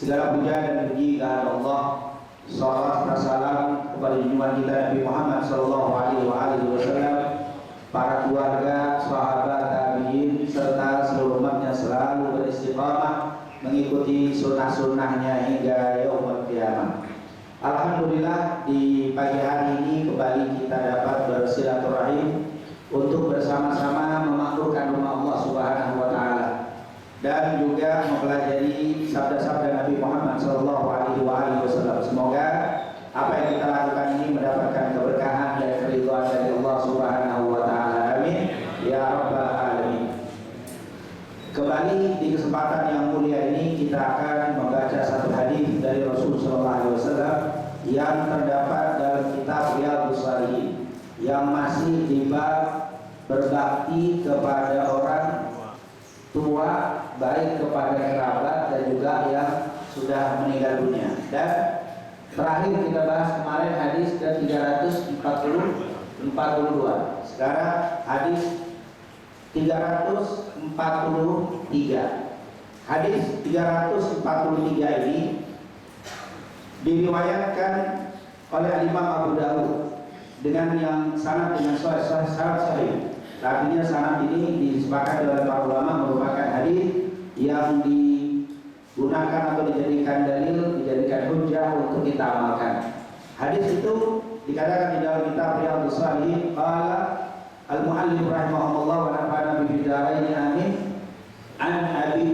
Segala puja dan puji kehadirat Allah. Salawat dan salam kepada junjungan kita Nabi Muhammad sallallahu alaihi wasallam, para keluarga, sahabat, tabi'in serta seluruh umatnya selalu beristiqamah mengikuti sunnah-sunnahnya hingga yaumul qiyamah. Alhamdulillah, di pagi hari ini kembali kita dapat bersilaturahim untuk bersama-sama memakmurkan rumah Allah Subhanahu wa taala dan juga mempelajari sabda-sabda Nabi Muhammad sallallahu alaihi wasallam. Semoga apa yang kita lakukan ini mendapatkan keberkahan dan keridhaan dari Allah Subhanahu wa taala. Amin ya rabbal alamin. Kembali di kesempatan yang mulia ini kita akan membaca satu hadis dari Rasul sallallahu alaihi wasallam yang terdapat dalam kitab Riyadhus Shalihin yang masih di bab berbakti kepada orang tua, baik kepada kerabat dan juga yang sudah meninggal dunia. Dan terakhir kita bahas kemarin hadis ke 342. Sekarang hadis 343. Hadis 343 ini diriwayatkan oleh Imam Abu Dawud dengan yang sanad dengan sahih. Artinya sanad ini disepakati oleh para ulama merupakan hadis yang digunakan atau dijadikan dalil, dijadikan hujjah untuk kita amalkan. Hadis itu dikatakan di dalam kitab Riyadhus Shalihin, qala al-muallif rahimahullah wa nafa'ana bi bidaraini amin, an Abi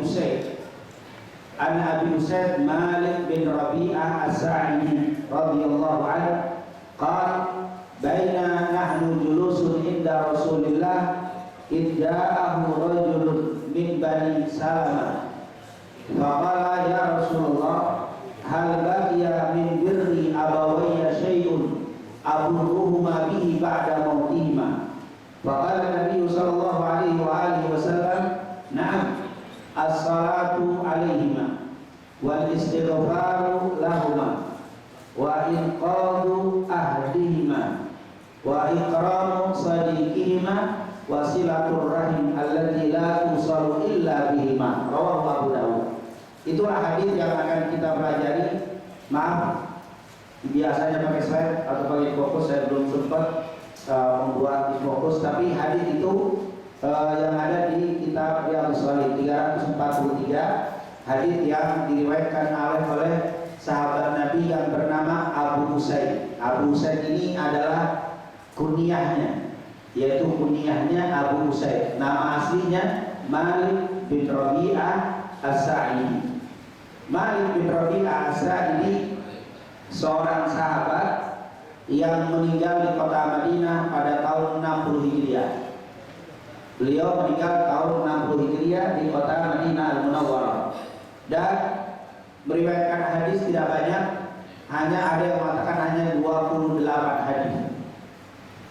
Usaid Malik bin Rabi'ah as-Sa'idi radhiyallahu anhu qala baina nahnu julusun inda Rasulillah idda'ahu rajulun min Bani Salamah faqala ya Rasulullah hal baqiya min birri abawayya syai'un aburruhuma bihi ba'da mautihima faqala Nabi sallallahu alaihi wa alihi wasallam na'am as-salatu alaihima wal istighfaru lahuma wa inqadu ahdihima wa ikramu sadiqihima wa silatur rahim allati la tusalu illa bihima, rawahu Abu Dawud. Itulah hadis yang akan kita pelajari. Maaf, biasanya pakai slide atau pakai fokus, saya belum sempat membuat fokus, tapi hadis itu yang ada di kitab Riyadhus Shalihin 343, hadis yang diriwayatkan oleh sahabat Nabi yang bernama Abu Usaid. Abu Usaid ini adalah kunyahnya, yaitu kunyahnya Abu Usaid. Nama aslinya Malik bin Rabi'ah as-Sa'idi. Malik bin Rabi'ah as-Sa'idi seorang sahabat yang meninggal di kota Madinah pada tahun 60 Hijriah. Beliau meninggal tahun 60 Hijriah di kota Madinah Al-Munawwarah dan meriwayatkan hadis tidak banyak, hanya ada yang mengatakan hanya 28 hadis.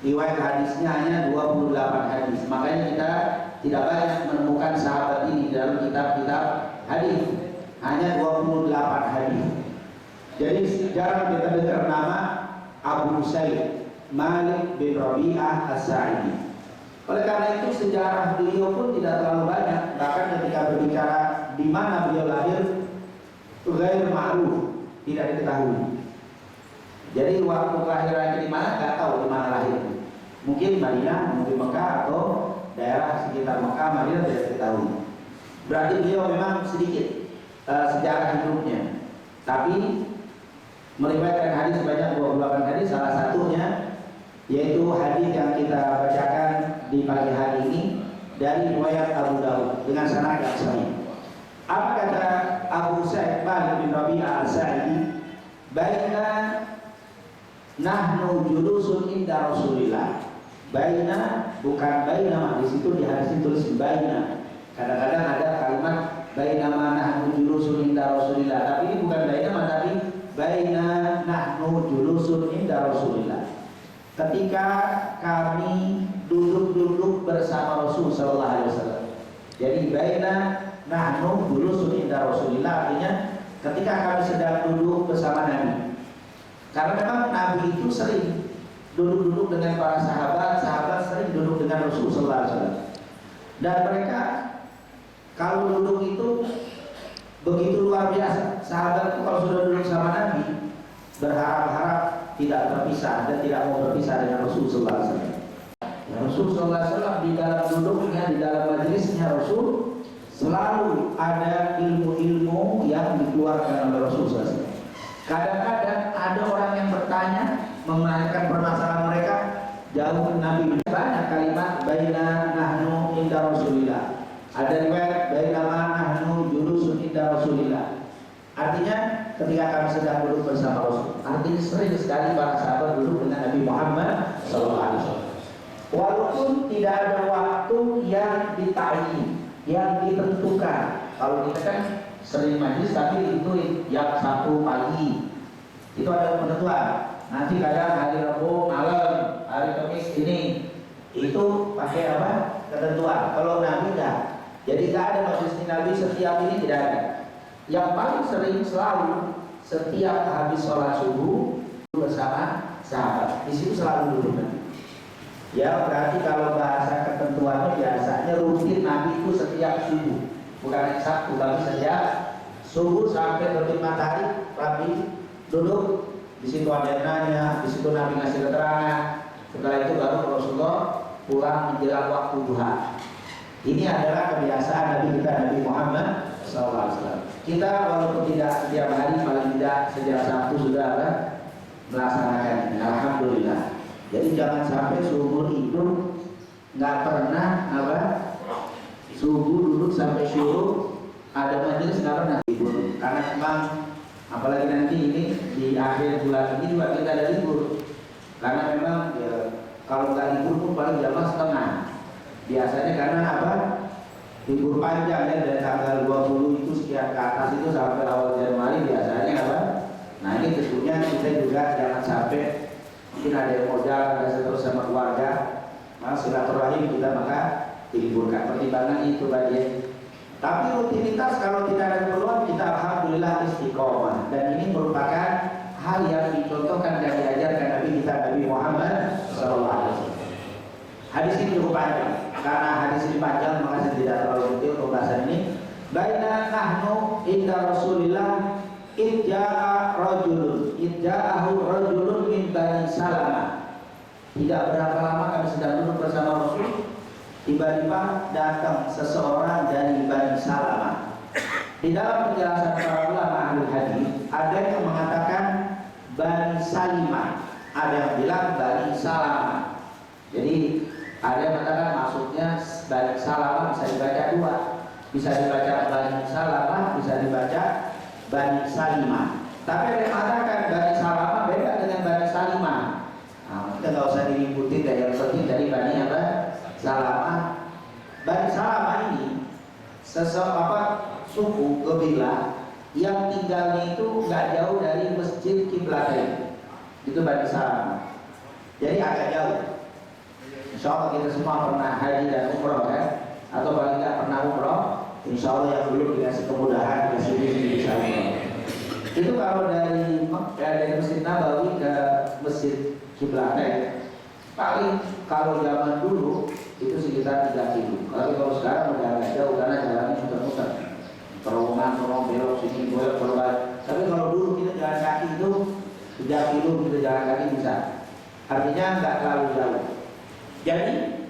Riwayat hadisnya hanya 28 hadis. Makanya kita tidak banyak menemukan sahabat ini dalam kitab-kitab hadis. Hanya 28 hadis. Jadi jarang kita dengar nama Abu Usaid Malik bin Rabi'ah as-Sa'idi. Oleh karena itu sejarah beliau pun tidak terlalu banyak. Bahkan ketika berbicara di mana beliau lahir, ghair ma'ruf, tidak diketahui. Jadi waktu kelahirannya di mana nggak tahu di mana lahirnya. Mungkin Madinah, mungkin Mekah atau daerah sekitar Mekah, Madinah tidak diketahui. Berarti beliau memang sedikit sejarah hidupnya. Tapi meriwayatkan hadis sebanyak 28 hadis, salah satunya yaitu hadis yang kita bacakan di pagi hari ini dari riwayat Abu Dawud dengan sanad yang sahih. Apa kata Abu Usaid Malik bin Rabi'ah as-Sa'idi? Baina nahnu julusun inda Rasulillah. Baina bukan baina, di situ di hadis itu tulis baina. Kadang-kadang ada kalimat baina nahnu julusun inda Rasulillah, tapi ini bukan baina, tapi baina nahnu julusun inda Rasulillah. Ketika kami duduk-duduk bersama Rasul sallallahu alaihi wasallam. Jadi baina nahnu julusun inda Rasulillah artinya ketika kami sedang duduk bersama Nabi. Karena memang Nabi itu sering duduk-duduk dengan para sahabat, sahabat sering duduk dengan Rasul sallallahu alaihi wasallam. Dan mereka kalau duduk itu begitu luar biasa. Sahabat berharap-harap tidak terpisah dan tidak mau berpisah dengan Rasulullah SAW. Rasulullah SAW di dalam duduknya, di dalam majelisnya Rasul selalu ada ilmu-ilmu yang dikeluarkan oleh Rasulullah SAW. Kadang-kadang ada orang yang bertanya, menanyakan permasalahan mereka, jauh Nabi banyak kalimat baina nahnu inda Rasulillah. Ada riwayat baina nahnu julusun inda Rasulillah. Artinya ketika kami sedang duduk bersama Rasul. Artinya sering sekali para sahabat duduk dengan Nabi Muhammad SAW. Walaupun tidak ada waktu yang ditayin, yang ditentukan. Kalau kita kan sering majlis tapi itu yang Sabtu pagi itu ada penentuan. Nanti kadang hari Rabu malam, hari Kamis ini itu pakai apa? Ketentuan. Kalau Nabi tidak. Jadi tidak ada majlis Nabi setiap ini, tidak ada. Yang paling sering selalu setiap habis sholat subuh bersama sahabat. Di situ selalu duduk Nabi. Ya berarti kalau bahasa ketentuannya biasanya rutin Nabi itu setiap subuh, bukan hanya Sabtu tapi setiap subuh sampai terbit matahari Nabi duduk. Di situ ada yang nanya, di situ Nabi ngasih keterangan. Setelah itu baru Rasulullah pulang menjelang waktu duha. Ini adalah kebiasaan Nabi kita, Nabi Muhammad SAW. Kita walaupun tidak setiap hari, paling tidak setiap Sabtu sudah melaksanakan ini. Alhamdulillah. Jadi jangan sampai seumur hidup nggak pernah subuh duduk sampai syuruk ada majelis nggak pernah libur. Karena memang apalagi nanti ini di akhir bulan ini juga kita ada libur. Karena memang ya, kalau nggak libur pun paling jam setengah. Biasanya karena apa? Libur panjang ya dari tanggal 20 itu sekian ke atas itu sampai awal Januari biasanya apa? Nah ini tentunya kita juga jangan sampai mungkin ada yang mau jalan, ada terus sama keluarga, silaturahim kita maka diliburkan. Pertimbangan itu bagian. Tapi rutinitas kalau tidak ada keperluan kita alhamdulillah istiqomah, dan ini merupakan hal yang dicontohkan dan diajarkan Nabi kita Nabi Muhammad SAW. Hadis ini cukup panjang. Karena hadis ini panjang maka saya tidak terlalu detail pembahasan ini. Baina nahnu inda Rasulillah idja'ahu rajulun min Bani Salamah. Tidak berapa lama kami sedang duduk bersama Rasul, tiba-tiba datang seseorang dari Bani Salamah. Di dalam penjelasan para ulama ahli hadis ada yang mengatakan Bani Salimah, ada yang bilang Bani Salamah. Jadi ada yang mengatakan maksudnya Bani Salamah bisa dibaca dua, bisa dibaca Bani Salamah, bisa dibaca Bani Salimah. Tapi ada yang mengatakan Bani Salamah beda dengan Bani Salimah. Nah, kita nggak usah diributin dari yang penting dari Bani apa? Salamah. Bani Salamah ini suku kabilah yang tinggalnya itu nggak jauh dari masjid Qiblatain. Itu Bani Salamah. Jadi agak jauh. Insya Allah kita semua pernah haji dan umroh kan? Atau paling nggak pernah umroh. Insya Allah yang belum dikasih kemudahan, dikasih rezeki insya Allah. Itu kalau dari Masjid Nabawi ke Masjid Qiblatain paling kalau zaman dulu itu sekitar 3 kilo. Kalau sekarang udah agak jauh karena jalannya muter-muter, terowongan belok sini belok belok. Tapi kalau dulu kita jalan kaki itu 3 kilo kita jalan kaki bisa. Artinya nggak terlalu jauh. Jadi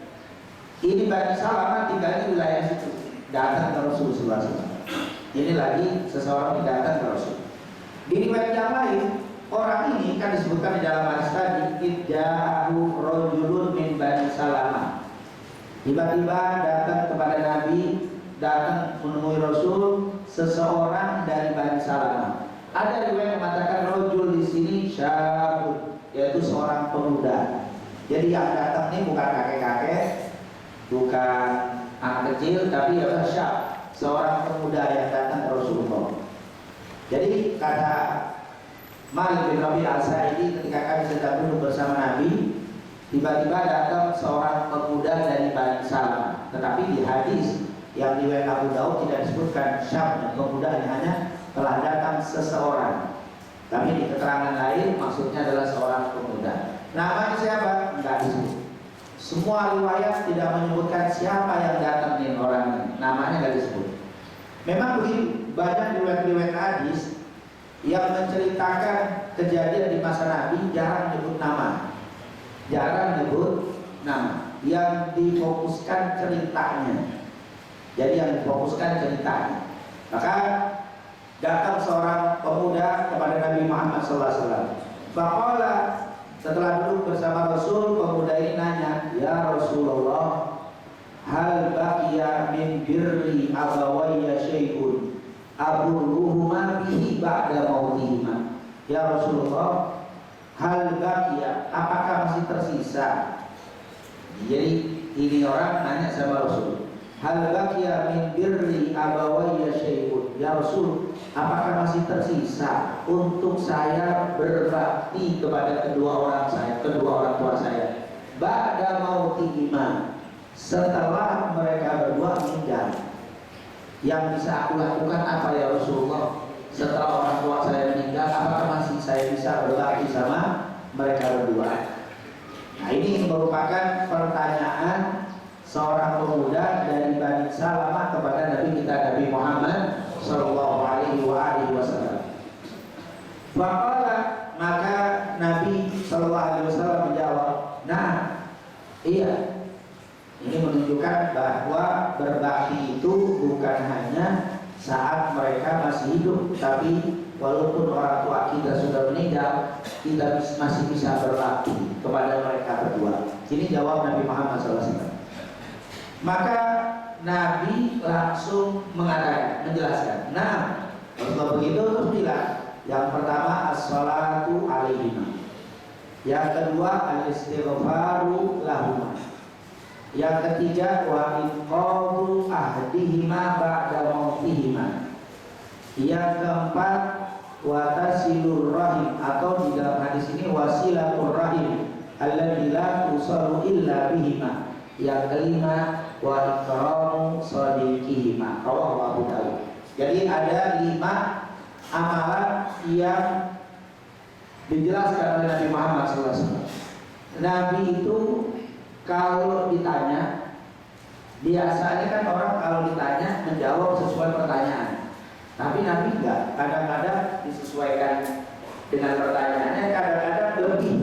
ini Bani Salamah tinggal di wilayah situ. Datang ke Rasulullah SAW. Ini lagi seseorang yang datang ke Rasul. Di riwayat yang lain, orang ini kan disebutkan di dalam hadis tadi, idja'ahu rajulun min Bani Salamah. Tiba-tiba datang kepada Nabi, datang menemui Rasul seseorang dari Bani Salamah. Ada riwayat yang mengatakan rajul di sini syabun, yaitu seorang pemuda. Jadi yang datang ini bukan kakek-kakek, bukan anak kecil, tapi adalah syab, seorang pemuda yang datang ke Rasulullah. Jadi kata Malik bin Rabi al-Sa'idi ketika kami sedang duduk bersama Nabi, tiba-tiba datang seorang pemuda dari Bani Salamah. Tetapi di hadis yang riwayat Abu Daud tidak disebutkan syab, pemuda, hanya telah datang seseorang. Tapi di keterangan lain maksudnya adalah seorang pemuda. Namanya siapa? Enggak disebut. Semua riwayat tidak menyebutkan siapa yang datang nih orang ini. Namanya enggak disebut. Memang begitu, banyak riwayat-riwayat hadis yang menceritakan kejadian di masa Nabi jarang nyebut nama, yang difokuskan ceritanya. Jadi yang difokuskan ceritanya. Maka datang seorang pemuda kepada Nabi Muhammad SAW. Faqala, setelah duduk bersama Rasul, pemuda ini nanya, ya Rasulullah, hal baqiya min birri abawayya syai'un aburruhuma bihi ba'da mautihima. Ya Rasulullah, hal baqiya, apakah masih tersisa? Jadi ini orang nanya sama Rasul, hal baqiya min birri abawayya syai'un. Ya Rasul, apakah masih tersisa untuk saya berbakti kepada kedua orang tua saya ba'da mautihima, setelah mereka berdua meninggal? Yang bisa aku lakukan apa ya Rasulullah? Setelah orang tua saya meninggal, apakah masih saya bisa berbakti sama mereka berdua? Nah, ini merupakan pertanyaan seorang pemuda dari Bani Salamah kepada Nabi kita Nabi Muhammad Sallallahu Alaihi Wasallam. Faqala, maka Nabi Sallallahu Alaihi Wasallam menjawab, nah, iya. Ini menunjukkan bahwa berbakti itu bukan hanya saat mereka masih hidup, tapi walaupun orang tua kita sudah meninggal, kita masih bisa berbakti kepada mereka berdua. Ini jawab Nabi Muhammad SAW. Maka Nabi langsung mengatakan, menjelaskan. Nah, kalau begitu terus bilang, yang pertama as-salatu alaihima, yang kedua al-istighfaru lahuma, yang ketiga wa inqadhu ahdihima ba'da mautihima, yang keempat wa tasilur rahim, atau di dalam hadis ini wasilatur rahim alladzi la tusalu illa bihima, yang kelima wa ikramu shadiqihima. Rawahu Abu Dawud. Jadi ada 5 amalan yang dijelaskan oleh Nabi Muhammad SAW. Nabi itu kalau ditanya, biasanya kan orang kalau ditanya menjawab sesuai pertanyaan. Tapi Nabi enggak, kadang-kadang disesuaikan dengan pertanyaannya, kadang-kadang lebih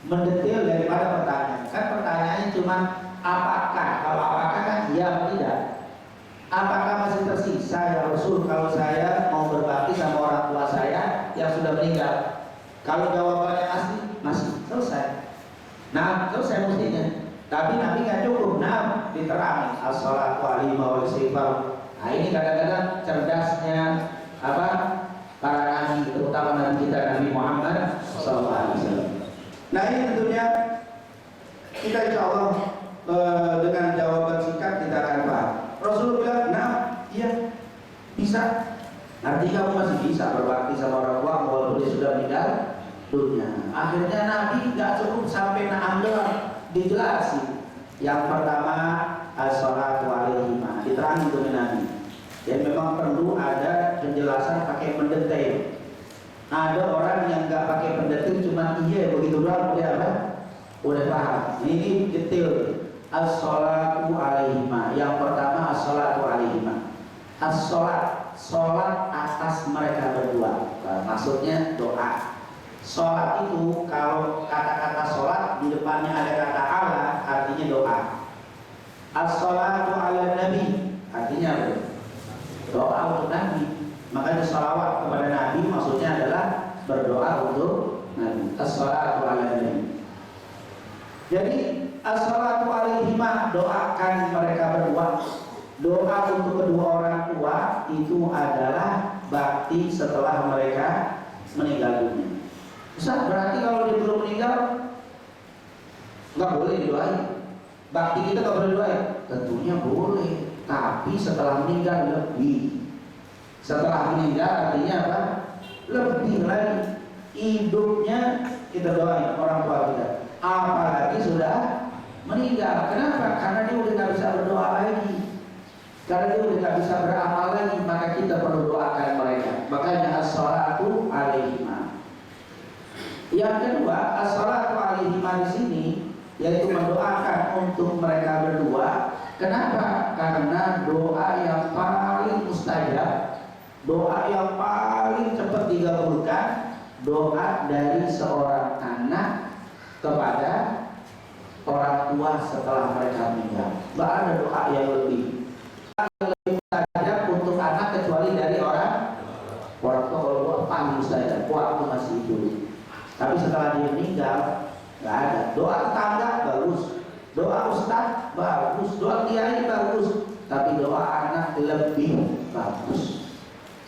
mendetail daripada pertanyaan. Kan pertanyaannya cuma apakah, kalau apakah kan iya atau tidak. Apakah masih tersisa ya Rasul kalau saya mau berbakti sama orang tua saya yang sudah meninggal? Kalau jawabannya asli, masih, selesai. Nah, selesai mestinya. Tapi Nabi nggak cukup, nah diterangi as-salatu alaihima wal istighfar. Nah, ini kadang-kadang cerdasnya para nabi, terutama nabi kita Nabi Muhammad SAW. Nah, ini tentunya kita insya Allah dengan jawaban singkat kita akan paham. Rasulullah bilang, nah iya bisa. Artinya kamu masih bisa berbakti sama orang tua walaupun dia sudah meninggal dunia. Akhirnya Nabi nggak cukup sampai na'am doang, dijelasin. Yang pertama as-salatu alaihima, diterangin oleh Nabi. Dan memang perlu ada penjelasan pakai mendetail. Ada orang yang nggak pakai mendetail, cuma iya begitu doang, udah apa? Udah paham. Ini detail. As-salatu alaihima. Yang pertama as-salatu alaihima. As-salat, salat atas mereka berdua. Maksudnya doa. Sholat itu kalau kata-kata sholat di depannya ada kata ala, artinya doa. As-sholatu ala nabi, artinya apa? Doa untuk Nabi. Makanya sholawat kepada Nabi maksudnya adalah berdoa untuk Nabi. As-sholatu ala nabi. Jadi as-sholatu alaihima, doakan mereka berdua. Doa untuk kedua orang tua itu adalah bakti setelah mereka meninggal dunia. Ustaz, berarti kalau dia belum meninggal nggak boleh didoain? Bakti kita nggak boleh didoain? Tentunya boleh, tapi setelah meninggal lebih. Setelah meninggal artinya apa? Lebih lagi. Hidupnya kita doain orang tua kita, apalagi sudah meninggal. Kenapa? Karena dia udah nggak bisa berdoa lagi, karena dia udah nggak bisa beramal lagi, maka kita perlu doakan mereka. Makanya as-sholatu alaihima. Yang kedua, as-salatu alaihima di sini yaitu mendoakan untuk mereka berdua. Kenapa? Karena doa yang paling mustajab Doa yang paling cepat dikabulkan doa dari seorang anak kepada orang tua setelah mereka meninggal. Tidak ada doa yang lebih mustajab untuk anak kecuali dari orang tua. Kalau doa paling mustajab waktu masih hidup. Tapi setelah dia meninggal nggak ada. Doa tetangga bagus, doa ustaz bagus, doa kiai bagus, tapi doa anak lebih bagus.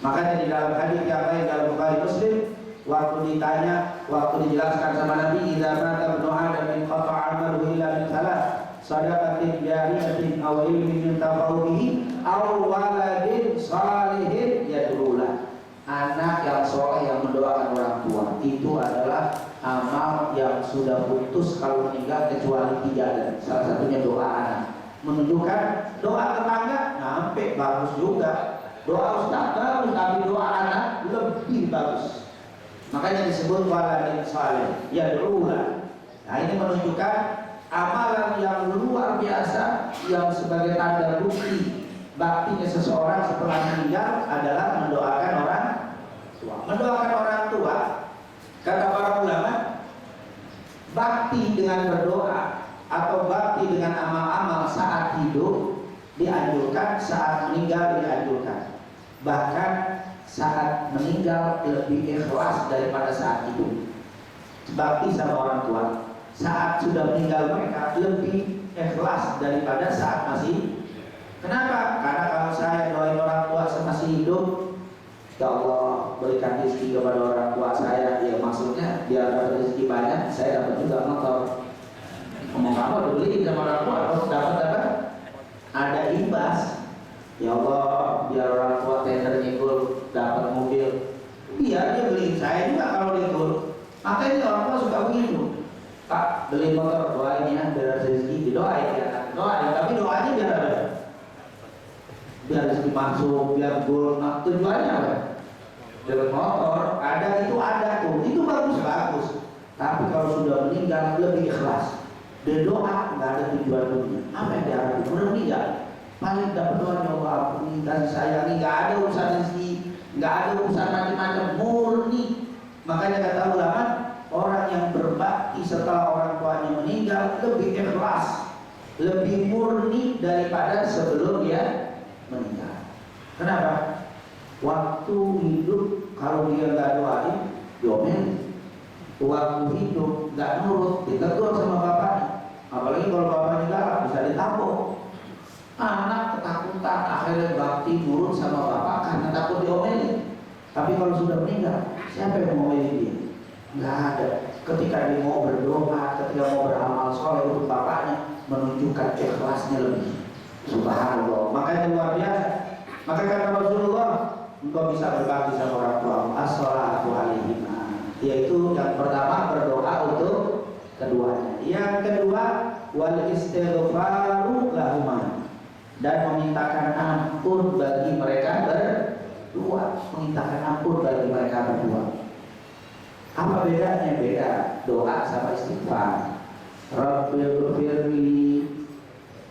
Makanya di dalam hadis yang lain dalam Bukhari Muslim, waktu ditanya, waktu dijelaskan sama Nabi, idza mata ibnu adam min qata'a amaluhu illa min salat, shadaqatin jariyatin aw ilmin yuntafa'u bihi aw waladin salihin yad'u lahu. Anak yang soleh yang mendoakan orang tua itu adalah amal yang sudah putus kalau meninggal kecuali 3, dan salah satunya doa anak. Menunjukkan doa tetangga sampai bagus juga, doa ustaz bagus, tapi doa anak lebih bagus. Makanya disebut waladin saleh yad'u lahu. Nah, ini menunjukkan amalan yang luar biasa yang sebagai tanda bukti baktinya seseorang setelah meninggal adalah mendoakan orang tua. Mendoakan orang tua, kata para ulama, bakti dengan berdoa atau bakti dengan amal-amal saat hidup dianjurkan, saat meninggal dianjurkan. Bahkan saat meninggal lebih ikhlas daripada saat hidup. Bakti sama orang tua saat sudah meninggal mereka lebih ikhlas daripada saat masih. Kenapa? Karena kalau saya doain orang tua masih hidup, ya Allah berikan rezeki kepada orang tua saya, ya maksudnya biar dapat rezeki banyak, saya dapat juga motor. Ngomong apa dibeliin sama orang tua, harus dapat apa? Ada imbas. Ya Allah biar orang tua tender nyikul dapat mobil, biar dia beliin saya juga kalau nyikul. Makanya orang tua suka begitu. Pak beli motor, doain ya biar rezeki, didoain ya, doain, tapi doanya biar apa? Biar rezeki masuk, biar gol. Nah, tujuannya apa? Dapat motor, ada itu bagus. Tapi kalau sudah meninggal lebih ikhlas. Dia doa nggak ada tujuan dunia. Apa yang diharapkan? Udah meninggal, paling dapat doa, ya Allah ampuni kasih sayangi, nggak ada urusan rezeki, nggak ada urusan macam-macam, murni. Makanya kata ulama, orang yang berbakti setelah orang tuanya meninggal lebih ikhlas, lebih murni daripada sebelum dia meninggal. Kenapa? Waktu hidup kalau dia nggak doain, diomelin. Waktu hidup nggak nurut, ditegur sama bapaknya. Apalagi kalau bapaknya galak, bisa ditampok. Anak ketakutan, akhirnya bakti nurut sama bapak karena takut diomelin. Tapi kalau sudah meninggal, siapa yang mau ngomelin dia? Nggak ada. Ketika dia mau berdoa, ketika mau beramal soleh untuk bapaknya, menunjukkan ikhlasnya lebih. Subhanallah. Makanya luar biasa. Maka kata Rasulullah, engkau bisa berbakti sama orang tua, as-sholatu alaihim, yaitu yang pertama berdoa untuk keduanya. Yang kedua wal istighfaru lahuma, dan memintakan ampun bagi mereka berdua. Memintakan ampun bagi mereka berdua. Apa bedanya? Beda doa sama istighfar. Rabbighfirli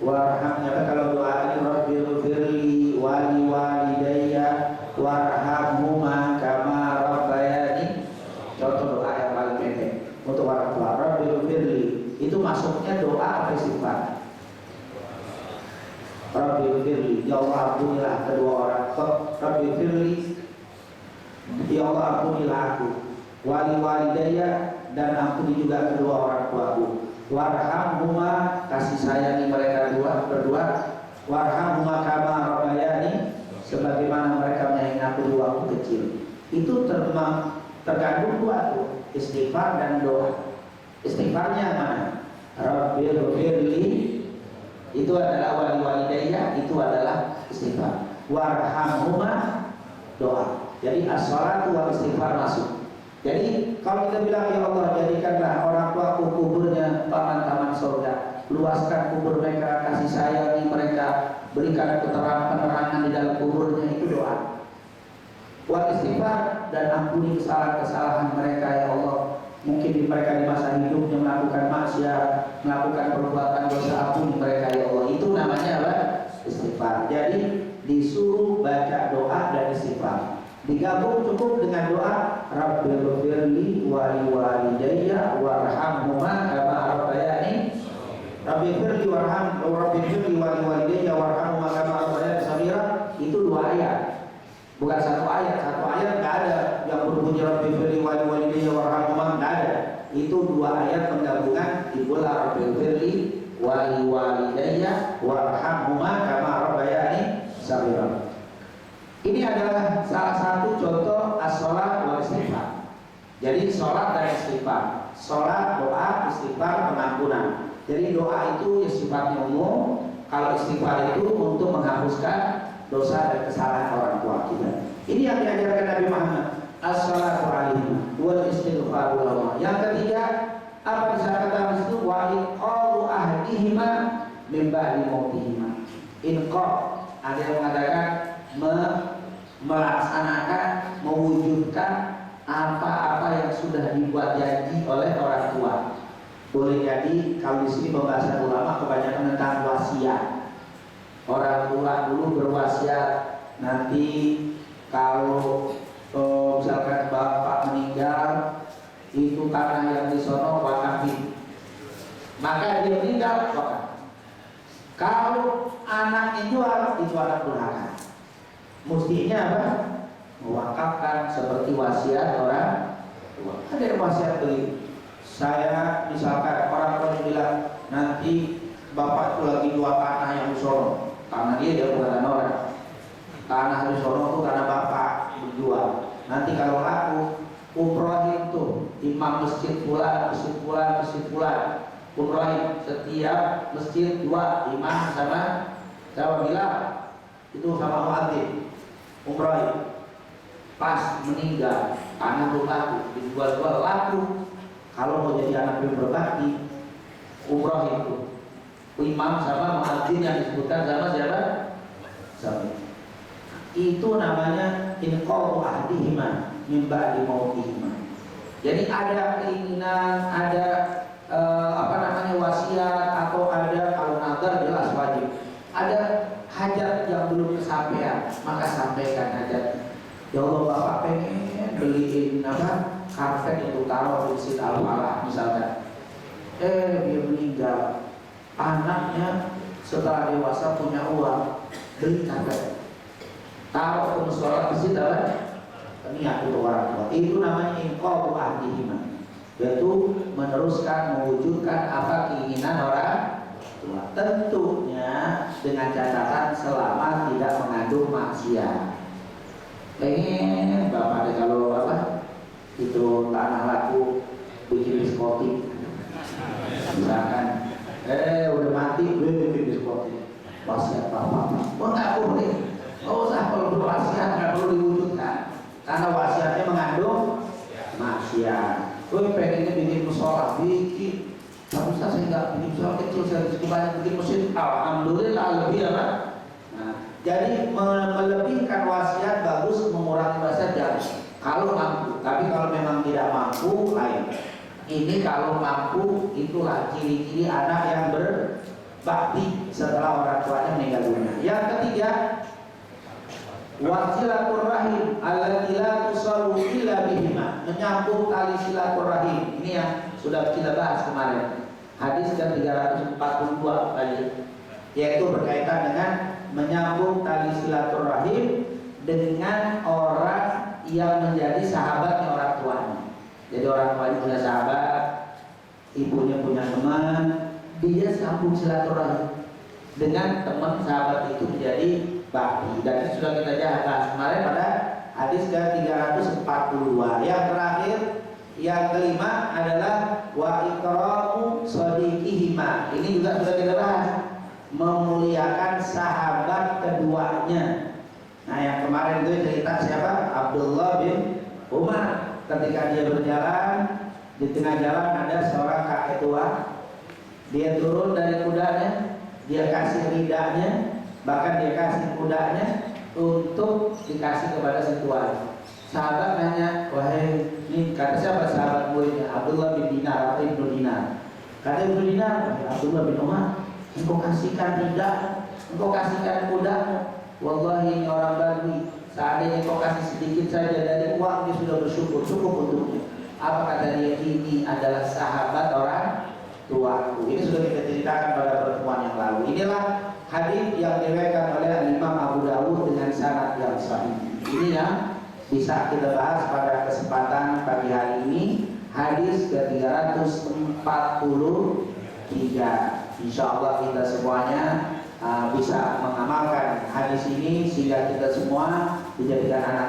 warhamnya. Kalau doa ini Rabbighfirli wali walidayya warhamhuma kama rabbayani, contoh doa yang paling pendek untuk orang tua. Rabbighfirli itu masuknya doa apa istighfar? Rabbighfirli, ya Allah ampunilah kedua orang tua. Rabbighfirli, ya Allah ampunilah aku. Wali walidayya, dan ampuni juga kedua orang tuaku. Warhamhuma, kasih sayangi mereka berdua. Warhamhuma kama rabbayani, sebagaimana mereka menyayangi aku di waktu kecil. Itu tergandung dua tuh, istighfar dan doa. Istighfarnya mana? Rabbighfirli, itu adalah wali walidayya, itu adalah istighfar. Warhamhuma, doa. Jadi as-sholatu wal istighfar masuk. Jadi kalau kita bilang ya Allah jadikanlah orang tuaku kuburnya taman-taman surga, luaskan kubur mereka, kasih sayangi mereka, berikan penerangan di dalam kuburnya, itu doa. Wal istighfar, dan ampuni kesalahan-kesalahan mereka ya Allah. Mungkin mereka di masa hidupnya melakukan maksiat, melakukan perbuatan dosa, ampuni mereka ya Allah. Itu namanya apa? Istighfar. Jadi disuruh baca doa dan istighfar istighfar. Digabung cukup dengan doa Rabbighfirli wa liwalidayya warhamhuma kama rabbayani. Rabbighfirli Rabbighfirli wa liwalidayya warhamhuma kama rabbayani shaghira. Itu 2 ayat. Bukan 1 ayat. 1 ayat enggak ada yang berbunyi Rabbighfirli wa liwalidayya warhamhuma, enggak ada. Itu 2 ayat penggabungan dibuat Rabbighfirli wa liwalidayya warhamhuma kama rabbayani shaghira. Ini adalah salah satu contoh as-sholat wal istighfar. Jadi sholat dan istighfar, sholat, doa, istighfar, pengampunan. Jadi doa itu ya sifatnya umum, kalau istighfar itu untuk menghapuskan dosa dan kesalahan orang tua kita. Ini yang diajarkan Nabi Muhammad, as-sholatu alaihim wal istighfaru lahum. Yang ketiga, apa disangka di situ? Wa iqalu ahdihima min ba'di mautihima. Inqa, ada yang mengatakan melaksanakan, mewujudkan apa-apa yang sudah dibuat janji oleh orang tua. Boleh jadi kalau di sini pembahasan ulama kebanyakan tentang wasiat. Orang tua dulu berwasiat, nanti kalau misalkan bapak meninggal, itu tanah yang di sono wakafin, maka dia meninggal wakaf. Kalau anaknya jual, itu anak durhaka. Mestinya apa? Mewakafkan seperti wasiat orang tua. Ada yang wasiat beli. Saya misalkan orang tua bilang nanti bapak itu lagi jual tanah yang di sono. Tanah dia bukan tanah orang. Tanah di sono itu karena bapak menjual. Nanti kalau laku umrohin tuh imam masjid pulang, umrohin setiap masjid 2 imam sama bilang itu sama muadzin. Umroh pas meninggal tanah belum laku, dijual-jual laku. Kalau mau jadi anak yang berbakti, umroh itu imam sama muadzin yang disebutkan sama siapa? Itu namanya inqadhu ahdihima min ba'di mautihima. Jadi ada keinginan, ada wasiat, atau ada kalau nazar jelas wajib. Ada hajat yang belum kesampaian, maka sampaikan hajat. Ya Allah, bapak pengen beliin karpet untuk taruh di Masjid Al-Falah misalkan. Dia meninggal, anaknya setelah dewasa punya uang, beli karpet, taruh ke musola masjid niat untuk orang tua. Itu namanya inqadhu ahdihima, yaitu meneruskan, mewujudkan apa keinginan orang tua. Tentunya dengan catatan selama tidak mengandung maksiat. Pengen bapak kalau itu tanah laku bikin diskotik, misalkan udah mati gue bikin diskotik, wasiat bapak, nggak boleh, nggak usah. Kalau berwasiat nggak perlu diwujudkan, karena wasiatnya mengandung maksiat. Gue pengennya bikin musola, bikin. Tapi saya nggak bikin musola kecil, saya banyak bikin masjid. Alhamdulillah lebih apa? Nah, jadi melebihkan wasiat bagus, mengurangi wasiat jangan. Kalau mampu, tapi kalau memang tidak mampu lain. Ini kalau mampu, itulah ciri-ciri anak yang berbakti setelah orang tuanya meninggal dunia. Yang ketiga, wasilaturrahim allati la tusallu illa bihima, menyambung tali silaturrahim. Ini yang sudah kita bahas kemarin. Hadis ke-342 tadi, yaitu berkaitan dengan menyambung tali silaturrahim dengan orang yang menjadi sahabatnya orang tuanya. Jadi orang tuanya punya sahabat, ibunya punya teman, dia sambung silaturahim dengan teman sahabat itu menjadi bakti. Dan itu sudah kita bahas kemarin pada hadis ke-342. Yang terakhir, yang kelima adalah wa ikramu shadiqihima. Ini juga sudah kita bahas, memuliakan sahabat keduanya. Nah, yang kemarin itu cerita siapa? Abdullah bin Umar. Ketika dia berjalan, di tengah jalan ada seorang kakek tua. Dia turun dari kudanya, dia kasih ridanya, bahkan dia kasih kudanya untuk dikasih kepada si tua. Sahabat nanya, wahai, ini kata siapa sahabat muridnya? Abdullah bin Dinar atau Ibnu Dinar. Kata Ibnu Dinar, Abdullah bin Umar, engkau kasihkan ridak, engkau kasihkan kuda. Wallahi, ini orang Badui, Seandainya kau kasih sedikit saja dari uang, dia sudah bersyukur, cukup untuknya. Apa kata dia? Ini adalah sahabat orang tuaku. Ini sudah kita ceritakan pada pertemuan yang lalu. Inilah hadis yang diriwayatkan oleh Imam Abu Dawud dengan sanad yang sahih. Ini yang bisa kita bahas pada kesempatan pagi hari ini, hadis ke-343. Insyaallah kita semuanya bisa mengamalkan hadis ini sehingga kita semua dijadikan anak